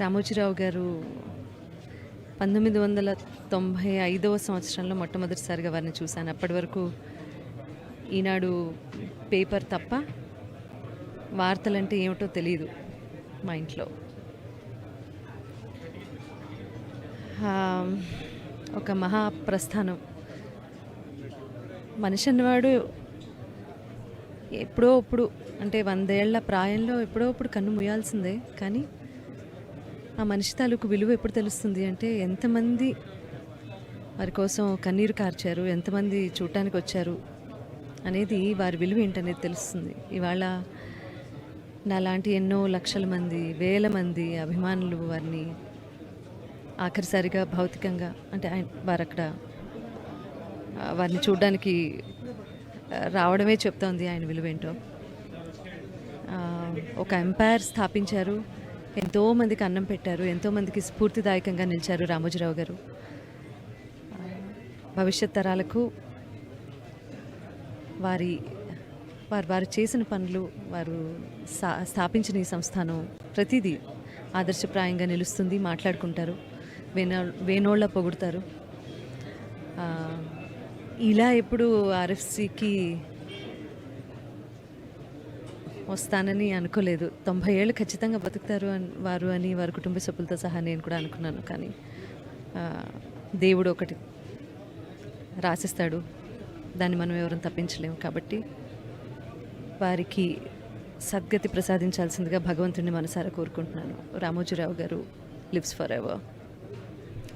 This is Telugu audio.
రామోజీరావు గారు 1995వ సంవత్సరంలో మొట్టమొదటిసారిగా వారిని చూశాను. అప్పటి వరకు ఈనాడు పేపర్ తప్ప వార్తలంటే ఏమిటో తెలియదు మా ఇంట్లో. ఒక మహాప్రస్థానం. మనిషి అన్నవాడు ఎప్పుడో ఇప్పుడు, అంటే 100 ఏళ్ల ప్రాయంలో ఎప్పుడో ఇప్పుడు కన్ను మూయాల్సిందే. కానీ ఆ మనిషి తాలూకు విలువ ఎప్పుడు తెలుస్తుంది అంటే, ఎంతమంది వారి కోసం కన్నీరు కార్చారు, ఎంతమంది చూడటానికి వచ్చారు అనేది, వారి విలువ ఏంటనేది తెలుస్తుంది. ఇవాళ నాలాంటి ఎన్నో లక్షల మంది, వేల మంది అభిమానులు వారిని ఆఖరిసారిగా భౌతికంగా, అంటే వారు అక్కడ వారిని చూడడానికి రావడమే చెప్తోంది ఆయన విలువేంటో. ఒక ఎంపైర్ స్థాపించారు, ఎంతోమందికి అన్నం పెట్టారు, ఎంతోమందికి స్ఫూర్తిదాయకంగా నిలిచారు రామోజీరావు గారు. భవిష్యత్ తరాలకు వారు చేసిన పనులు, వారు స్థాపించిన ఈ సంస్థానం ప్రతిదీ ఆదర్శప్రాయంగా నిలుస్తుంది. మాట్లాడుకుంటారు, వేనోళ్ళ పొగుడతారు. ఇలా ఎప్పుడు ఆర్ఎఫ్సికి వస్తానని అనుకోలేదు. 90 ఏళ్ళు ఖచ్చితంగా బతుకుతారు వారు అని వారి కుటుంబ సభ్యులతో సహా నేను కూడా అనుకున్నాను. కానీ దేవుడు ఒకటి రాసిస్తాడు, దాన్ని మనం ఎవరైనా తప్పించలేము. కాబట్టి వారికి సద్గతి ప్రసాదించాల్సిందిగా భగవంతుడిని మనసారా కోరుకుంటున్నాను. రామోజీరావు గారు లివ్స్ ఫర్ ఎవర్.